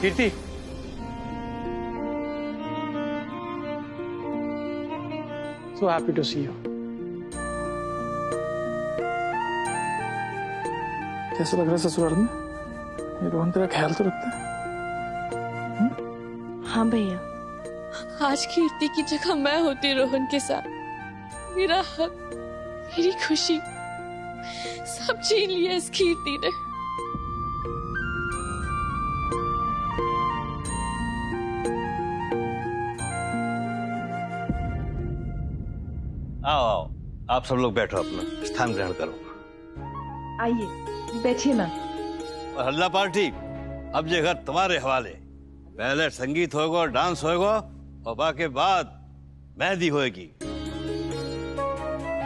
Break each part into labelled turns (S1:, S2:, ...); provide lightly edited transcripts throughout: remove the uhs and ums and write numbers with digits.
S1: Kirti, so happy to see you. कैसा लग रहा है ससुराल में? ये रोहन तेरा ख्याल तो रखता है?
S2: हाँ भैया।
S3: आज कीर्ति की जगह मैं होती रोहन के साथ, मेरा हक, मेरी खुशी सब छीन लिया इस कीर्ति ने।
S4: आओ आओ, आप सब लोग बैठो, अपना स्थान ग्रहण करो।
S2: आइए बैठिए ना।
S4: और हल्ला पार्टी अब ये घर तुम्हारे हवाले। पहले संगीत होगा, डांस होगा और बाकी बाद मेहंदी होगी।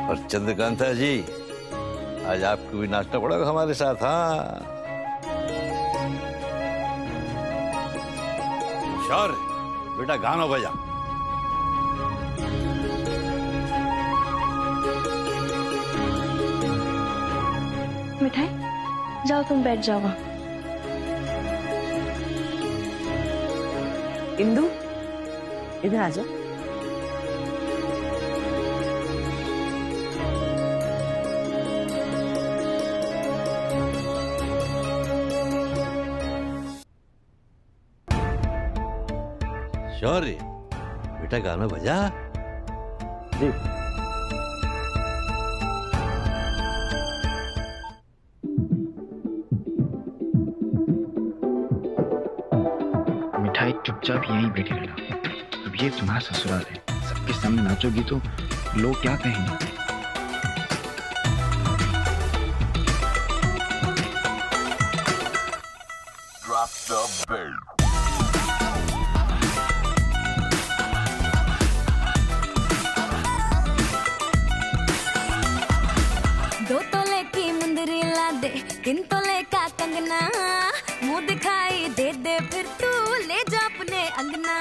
S4: और चंद्रकांता जी, आज आपको भी नाचना पड़ेगा हमारे साथ। हाँ शौर्य, बेटा गाना बजा।
S2: मिठाई, जाओ तुम बैठ जाओ वहां।
S5: इंदु, इधर आ जाओ।
S4: शौर्य, बेटा गाना बजा। जी।
S6: मिठाई, चुपचाप यहीं बैठी रहना। अब ये तुम्हारा ससुराल है, सबके सामने नाचोगी तो लोग क्या कहेंगे?
S7: Drop the beat.
S8: दो तोले की मुंदरी ला दे, 3 तोले का कंगना, मुंह दिखाई दे दे फिर तू ले जा अपने अंगना।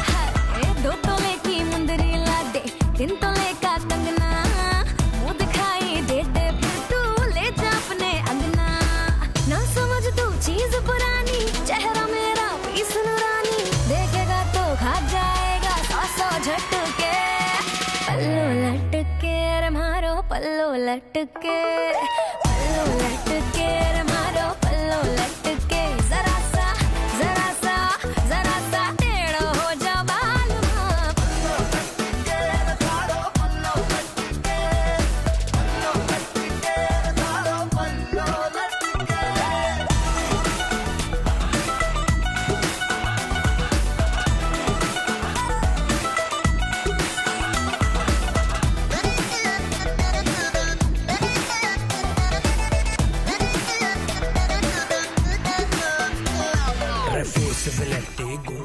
S8: हाय, 2 तोले की मुंदरी ला दे, 3 तोले का कंगना, मुंह दिखाई दे दे फिर तू ले जा अपने अंगना। ना समझ तू चीज पुरानी, चेहरा मेरा पीस नूरानी, देखेगा तो खा जाएगा 100 झटके। पल्लो लटके रे मारो पल्लो लटके, पल्लो लटके रे मारो पल्लो लटके। जरा सा टेढ़ो हो जा बालमा। पल्लो लटके रे मारो पल्लो लटके, पल्लो लटके रे मारो पल्लो लटके।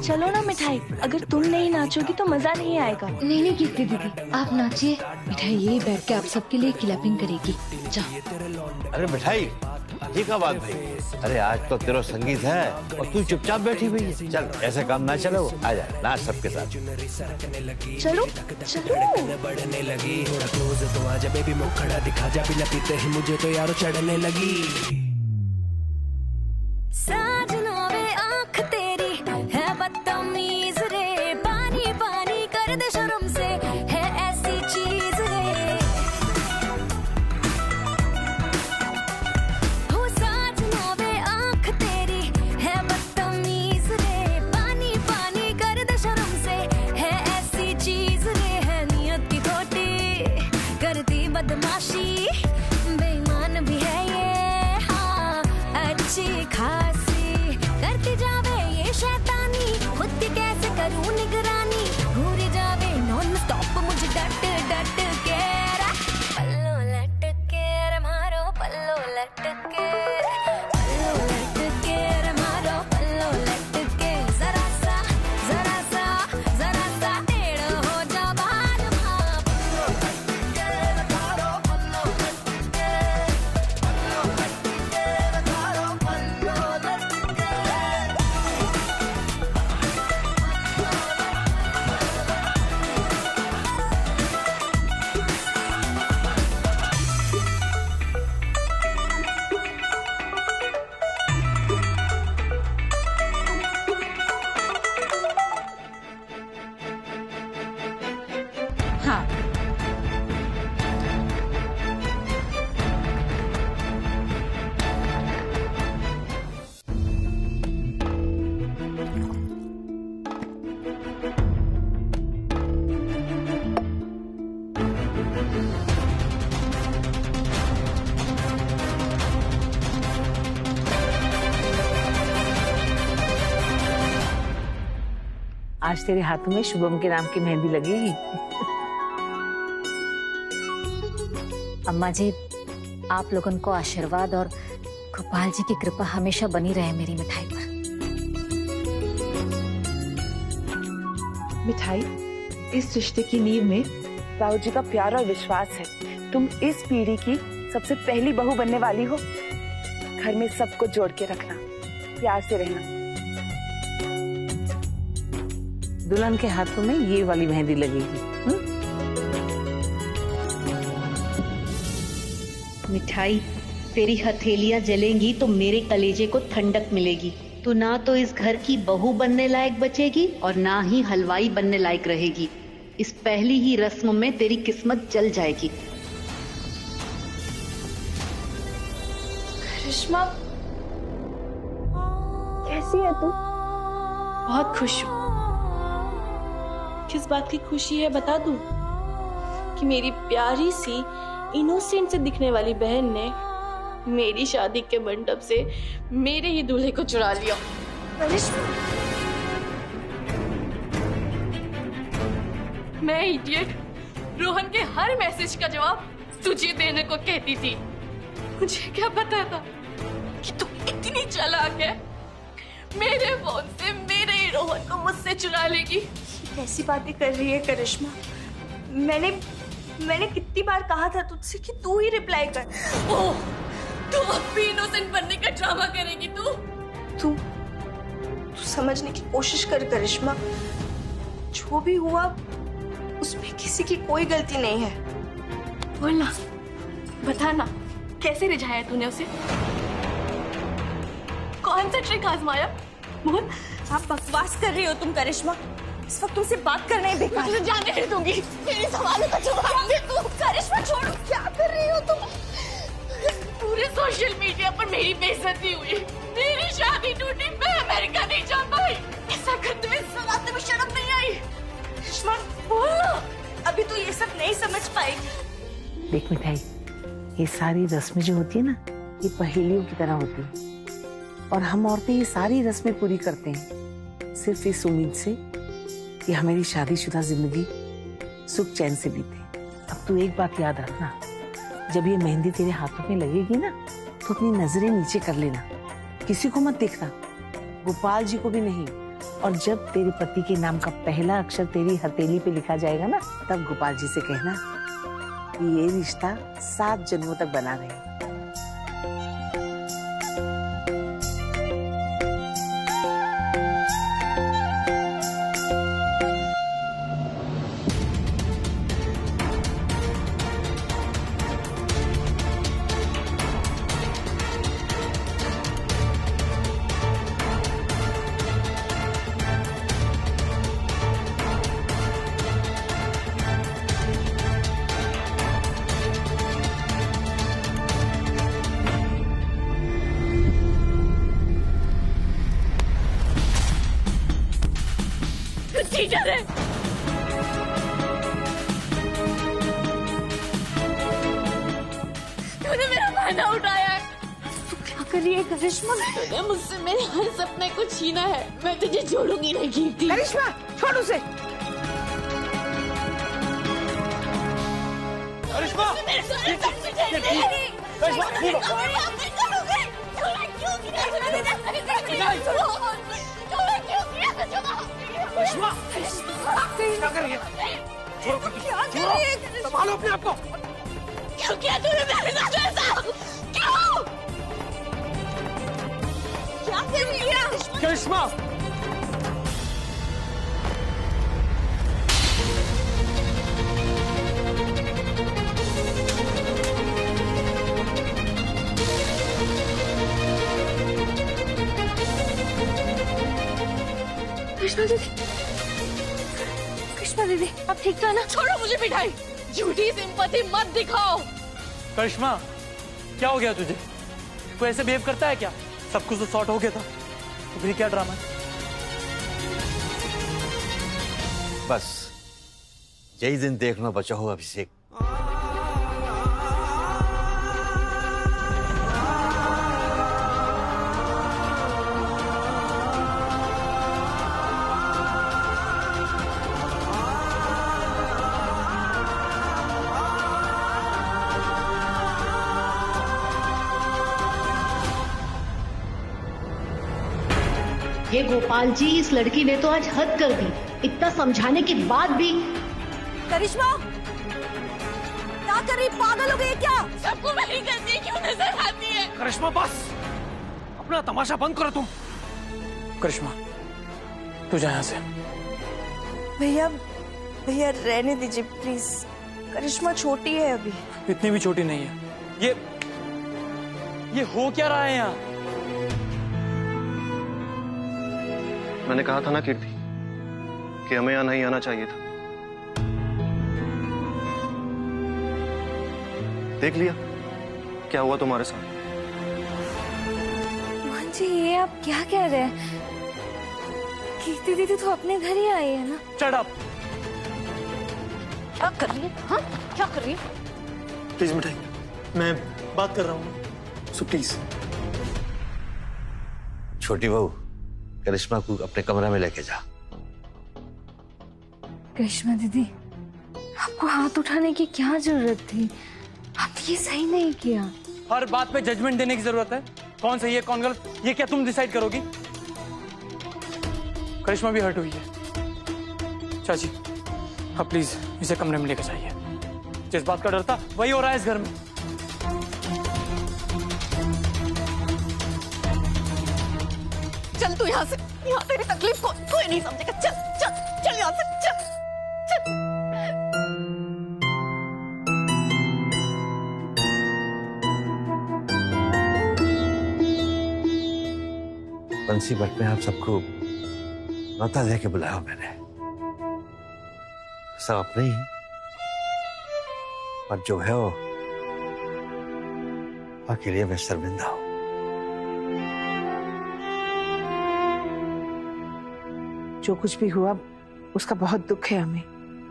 S2: चलो ना मिठाई, अगर तुम नहीं नाचोगी तो मजा नहीं आएगा।
S9: नहीं नहीं कीर्ति दीदी, आप नाचिए। मिठाई यही बैठ के आप सबके लिए क्लैपिंग करेगी। जाओ।
S4: अरे मिठाई, ये क्या बात भाई? अरे आज तो तेरा संगीत है और तू चुपचाप बैठी हुई है। चल, ऐसे काम ना चलो, आ जा नाच सबके साथ।
S2: चलो चलो।
S10: बढ़ने लगी थोड़ा क्लोज तो आजा बेबी, मुख खड़ा दिखा जा, बिना पीते ही मुझे तो यारो चढ़ने लगी।
S8: साजना वे आँख तेरी है बदतमीज रे, पानी पानी कर दे शर्म से, है ऐसी चीज रे। हो साजना वे आँख तेरी है बदतमीज रे, पानी पानी कर दे शर्म से, है ऐसी चीज रे। है नियत की खोटी करती बदमाशी, बेईमान भी है ये, हाँ
S5: आज तेरे हाथों में शुभम के नाम की मेहंदी लगेगी।
S9: अम्मा जी, आप लोगन को आशीर्वाद और गोपाल जी की कृपा हमेशा बनी रहे मेरी मिठाई पर।
S5: मिठाई, इस रिश्ते की नींव में बाबू जी का प्यार और विश्वास है। तुम इस पीढ़ी की सबसे पहली बहू बनने वाली हो। घर में सबको जोड़ के रखना, प्यार से रहना। दुल्हन के हाथों में ये वाली मेहंदी लगेगी।
S9: मिठाई, तेरी हथेलियां जलेंगी तो मेरे कलेजे को ठंडक मिलेगी। तू ना तो इस घर की बहू बनने लायक बचेगी और ना ही हलवाई बनने लायक रहेगी। इस पहली ही रस्म में तेरी किस्मत जल जाएगी।
S3: करिश्मा, कैसी है तू? बहुत खुश हूँ। किस बात की खुशी है बता दूं? कि मेरी प्यारी सी इनोसेंट से दिखने वाली बहन ने मेरी शादी के मंडप से मेरे ही दूल्हे को चुरा लिया। मैं इडियट रोहन के हर मैसेज का जवाब तुझे देने को कहती थी। मुझे क्या पता था कि तू इतनी चालाक है, मेरे फोन से मेरे ही रोहन को मुझसे चुरा लेगी।
S2: कैसी बातें कर रही है करिश्मा? मैंने कितनी बार कहा था तुझसे कि तू ही रिप्लाई कर।
S3: ओह, तू अब भी इनोसेंट बनने का ड्रामा करेगी तू
S2: समझने की कोशिश कर करिश्मा। जो भी हुआ उसमें किसी की कोई गलती नहीं है।
S3: बोलना, बता ना, कैसे रिझाया तूने उसे? कौन सा ट्रिक आजमाया? बोल।
S2: आप बकवास कर रही हो तुम करिश्मा। इस वक्त तुमसे बात करना ही बेकार है।
S3: जाने नहीं दूंगी। मेरे सवालों का जवाब दे तू।
S2: करिश्मा छोड़ो, क्या कर रही हो तुम?
S3: पूरे सोशल मीडिया पर मेरी बेइज्जती हुई, मेरी शादी टूटी, मैं अमेरिका नहीं जा पाई। ऐसा करते हुए सुनाते में शर्म नहीं आई?
S2: करिश्मा बोलो, अभी तो ये सब नहीं समझ पाएगी।
S5: देख मिठाई, ये सारी रस्में जो होती है ना, ये पहेलियों की तरह होती है और हम औरतें ये सारी रस्में पूरी करते हैं सिर्फ इस उम्मीद से कि हमारी शादीशुदा जिंदगी सुख चैन से बीते। अब तू एक बात याद रखना, जब ये मेहंदी तेरे हाथों में लगेगी ना, तो अपनी नजरें नीचे कर लेना, किसी को मत देखना, गोपाल जी को भी नहीं। और जब तेरे पति के नाम का पहला अक्षर तेरी हथेली पे लिखा जाएगा ना, तब गोपाल जी से कहना कि ये रिश्ता 7 जन्मों तक बना रहे।
S3: चीटर है। तूने मेरा फायदा उठाया है।
S2: तू क्या कर रही है करिश्मा?
S3: तूने मुझसे मेरे हर सपने को छीना है। मैं तुझे छोड़ूंगी नहीं कीर्ति।
S5: करिश्मा छोड़ उसे।
S3: करिश्मा
S10: क्या कर रही है? छोड़ो, संभालो अपने आप को।
S3: क्यों किया तूने मेरे साथ ऐसा? क्यों? क्या कर रही है?
S10: करिश्मा,
S2: कृष्णा दीदी, आप ठीक तो है ना?
S3: छोड़ो मुझे मिठाई। झूठी सिंपैथी मत दिखाओ।
S10: करिश्मा, क्या हो गया तुझे? कोई ऐसे बिहेव करता है क्या? सब कुछ तो सॉर्ट हो गया था, तो फिर क्या ड्रामा है?
S4: बस यही दिन देखना बचा हो अभिषेक।
S9: ये गोपाल जी, इस लड़की ने तो आज हद कर दी। इतना समझाने के बाद भी।
S8: करिश्मा, क्या कर रही, पागल हो गई क्या? सबको मेरी गलती क्यों नजर आती है?
S10: करिश्मा बस, अपना तमाशा बंद करो तुम। करिश्मा तू जा यहाँ से।
S2: भैया भैया रहने दीजिए प्लीज, करिश्मा छोटी है अभी।
S10: इतनी भी छोटी नहीं है। ये हो क्या रहा है यहाँ?
S6: मैंने कहा था ना कीर्ति कि हमें यहाँ नहीं आना चाहिए था। देख लिया क्या हुआ तुम्हारे साथ।
S8: मोहन जी, ये आप क्या कह रहे हैं? कीर्ति दीदी तो अपने घर ही आई है ना।
S10: Shut up.
S8: क्या कर रही है? हाँ, क्या कर रही है?
S1: प्लीज मिठाई, मैं बात कर रहा हूँ, सो प्लीज।
S4: छोटी बहू, करिश्मा को अपने कमरे में लेके जा।
S8: करिश्मा दीदी, आपको हाथ उठाने की क्या जरूरत थी? आपने ये सही नहीं किया।
S10: हर बात पे जजमेंट देने की जरूरत है? कौन सही है कौन गलत, ये क्या तुम डिसाइड करोगी? करिश्मा भी हर्ट हुई है। चाची आप प्लीज इसे कमरे में लेकर जाइए। जिस बात का डर था वही हो रहा है इस घर में।
S8: चल तू यहाँ से, यहाँ तेरी तकलीफ को कोई नहीं समझेगा। चल चल चल यहाँ से, चल चल।
S4: बंसी भट्ट में आप सबको माता दे के बुलाया मैंने, सब अपने ही, पर जो है वो अकेले में शर्मिंदा हूं।
S5: जो कुछ भी हुआ उसका बहुत दुख है हमें,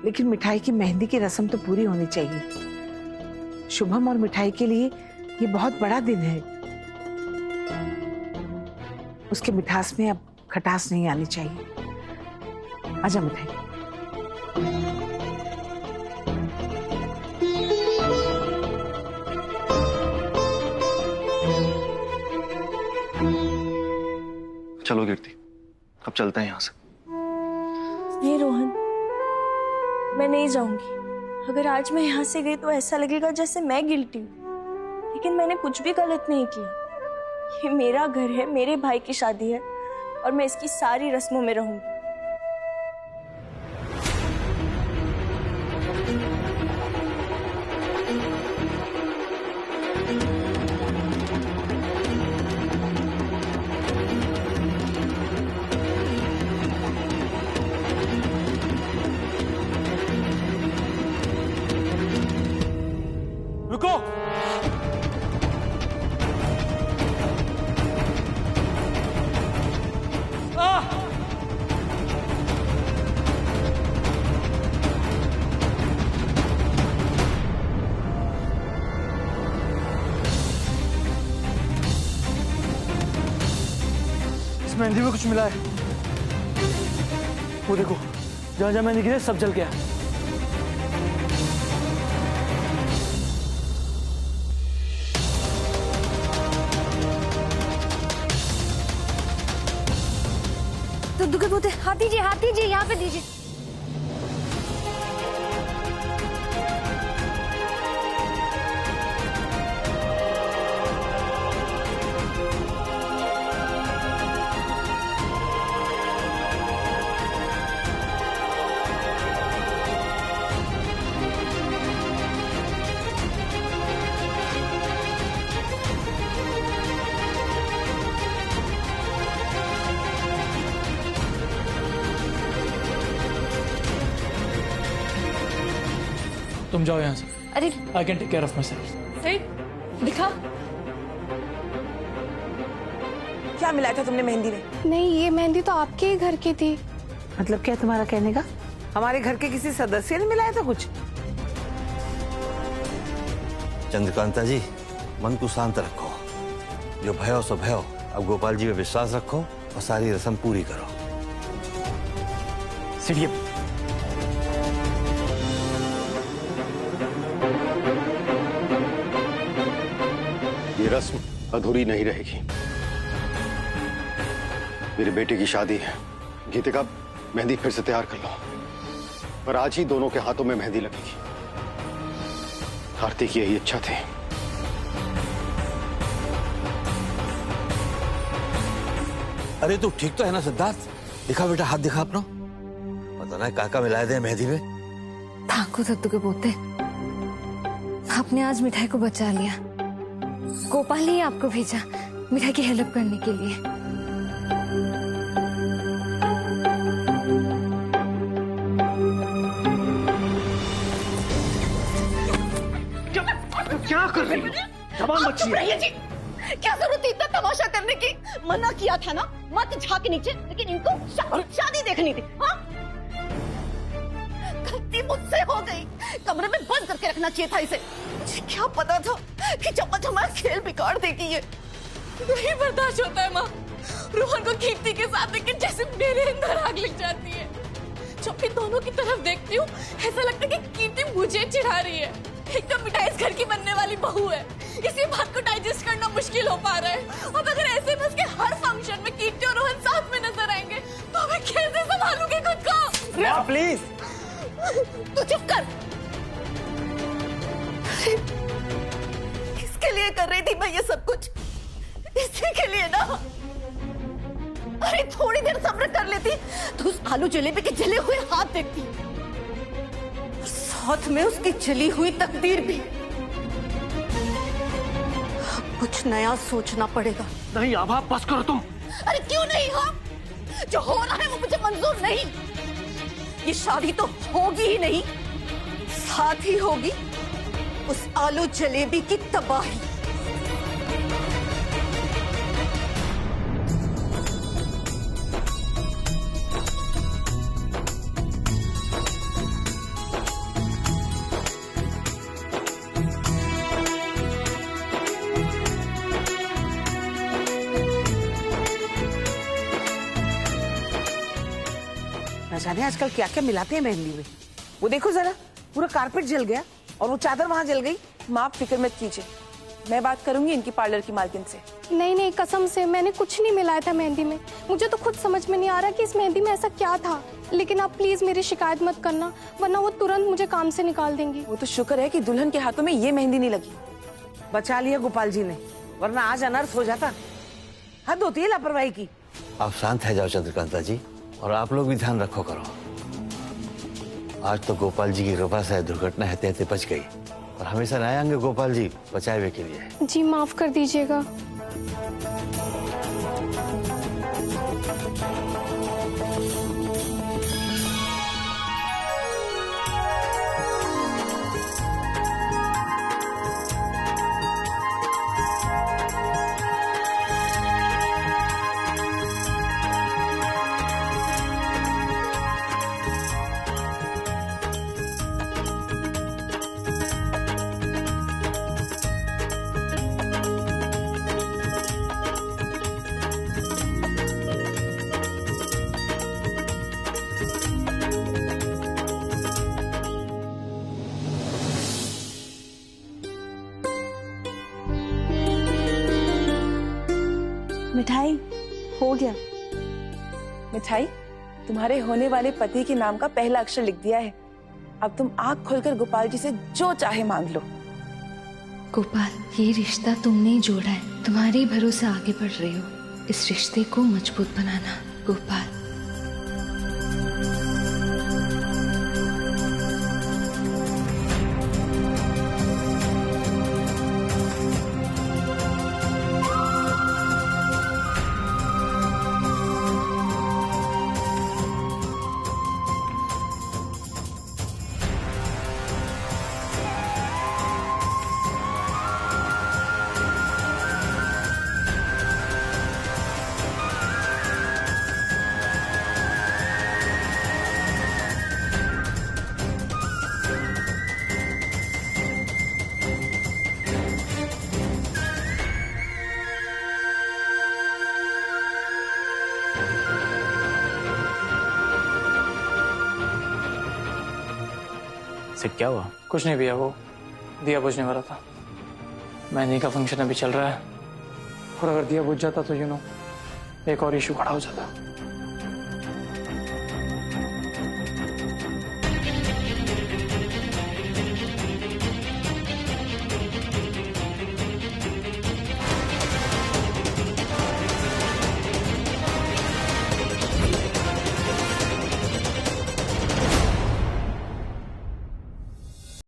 S5: लेकिन मिठाई की मेहंदी की रस्म तो पूरी होनी चाहिए। शुभम और मिठाई के लिए ये बहुत बड़ा दिन है। उसके मिठास में अब खटास नहीं आनी चाहिए। आजा मिठाई।
S6: चलो कीर्ति, अब चलते हैं यहाँ से।
S2: नहीं रोहन, मैं नहीं जाऊंगी। अगर आज मैं यहाँ से गई तो ऐसा लगेगा जैसे मैं गिल्टी हूँ, लेकिन मैंने कुछ भी गलत नहीं किया। ये मेरा घर है, मेरे भाई की शादी है और मैं इसकी सारी रस्मों में रहूंगी।
S10: रुको। इस मेहंदी में कुछ मिला है। वो देखो, जहां जहां मेहंदी गिरी सब जल गया।
S8: तो दुखद होते, हाथ दीजिए, यहाँ पे दीजिए।
S10: तुम जाओ यहाँ से।
S8: अरे
S10: I can take care of myself.
S3: सर दिखा।
S2: क्या मिलाया था तुमने मेहंदी में?
S8: नहीं, ये मेहंदी तो आपके ही घर की थी।
S5: मतलब क्या तुम्हारा कहने का? हमारे घर के किसी सदस्य ने मिलाया था कुछ?
S4: चंद्रकांता जी, मन को शांत रखो। जो भयो सो भयो। अब गोपाल जी पे विश्वास रखो और सारी रस्म पूरी करो।
S10: सीढ़ी
S11: ये रस्म अधूरी नहीं रहेगी। मेरे बेटे की शादी है। गीतिका, मेहंदी फिर से तैयार कर लो, पर आज ही दोनों के हाथों में मेहंदी लगेगी। कार्तिक की यही इच्छा थी।
S4: अरे तू ठीक तो है ना सिद्धार्थ? दिखा बेटा, हाथ दिखा अपना। पता ना काका मिलाए दे मेहंदी में।
S8: ठाकुर दत्तू के पोते, आपने आज मिठाई को बचा लिया। गोपाल ने आपको भेजा मिठाई की हेल्प करने के लिए।
S11: क्या कर रही हो? जबान मत छीनिए।
S12: जी, क्या जरूरत थी इतना तमाशा करने की? मना किया था ना, मत झांक नीचे, लेकिन इनको शादी देखनी थी। हाँ, गलती मुझसे हो गई। कमरे में बंद करके रखना चाहिए था इसे। मुझे क्या पता था कि चम्मच हमारा खेल बिगाड़ देगी ये।
S3: नहीं बर्दाश्त होता है माँ, रोहन को कीर्ति के साथ देख के जैसे मेरे अंदर आग लग जाती है। जब भी दोनों की तरफ देखती हूँ ऐसा लगता है कि कीर्ति मुझे चिढ़ा रही है। एकदम मिठाई इस घर की बनने वाली बहू है, इसी बात को डाइजेस्ट करना मुश्किल हो पा रहा है। अब अगर ऐसे में उसके हर फंक्शन में कीर्ति और रोहन साथ में नजर आएंगे तो मैं कैसे संभालूंगी खुद को?
S10: प्लीज
S12: तू चुप कर। किसके लिए कर रही थी मैं ये सब कुछ? इसी के लिए ना। अरे थोड़ी देर सब्र कर लेती तो उस आलू जलेबी के जले हुए हाथ देखती, साथ में उसकी जली हुई तकदीर भी। कुछ नया सोचना पड़ेगा।
S11: नहीं आभा, बस करो तुम।
S12: अरे क्यों नहीं? हाँ, जो हो रहा है वो मुझे मंजूर नहीं। ये शादी तो होगी ही नहीं, साथ ही होगी उस आलू जलेबी की तबाही।
S5: न जाने आजकल क्या क्या मिलाते हैं मेहंदी में। वो देखो जरा, पूरा कारपेट जल गया और वो चादर वहां जल गई।
S13: माँ आप फिक्र मत कीजिए, मैं बात करूंगी इनकी पार्लर की मालकिन से।
S14: नहीं नहीं, कसम से मैंने कुछ नहीं मिलाया था मेहंदी में। मुझे तो खुद समझ में नहीं आ रहा कि इस मेहंदी में ऐसा क्या था। लेकिन आप प्लीज मेरी शिकायत मत करना, वरना वो तुरंत मुझे काम से निकाल देंगी।
S13: वो तो शुक्र है कि दुल्हन के हाथों में ये मेहंदी नहीं लगी।
S5: बचा लिया गोपाल जी ने, वरना आज अनर्थ हो जाता। हद होती है लापरवाही की।
S4: आप शांत है जाओ चंद्रकांता जी, और आप लोग भी ध्यान रखो करो। आज तो गोपाल जी की कृपा से दुर्घटना रहते बच गई, और हमेशा न आएंगे गोपाल जी बचाए हुए के लिए।
S14: जी माफ कर दीजिएगा।
S13: मिठाई हो गया। मिठाई, तुम्हारे होने वाले पति के नाम का पहला अक्षर लिख दिया है। अब तुम आंख खोलकर गोपाल जी से जो चाहे मांग लो।
S8: गोपाल, ये रिश्ता तुमने ही जोड़ा है, तुम्हारे भरोसे आगे बढ़ रही हो। इस रिश्ते को मजबूत बनाना गोपाल।
S6: से क्या हुआ?
S1: कुछ नहीं भैया, वो दिया बुझने वाला था। मेहंदी का फंक्शन अभी चल रहा है, और अगर दिया बुझ जाता तो एक और इशू खड़ा हो जाता।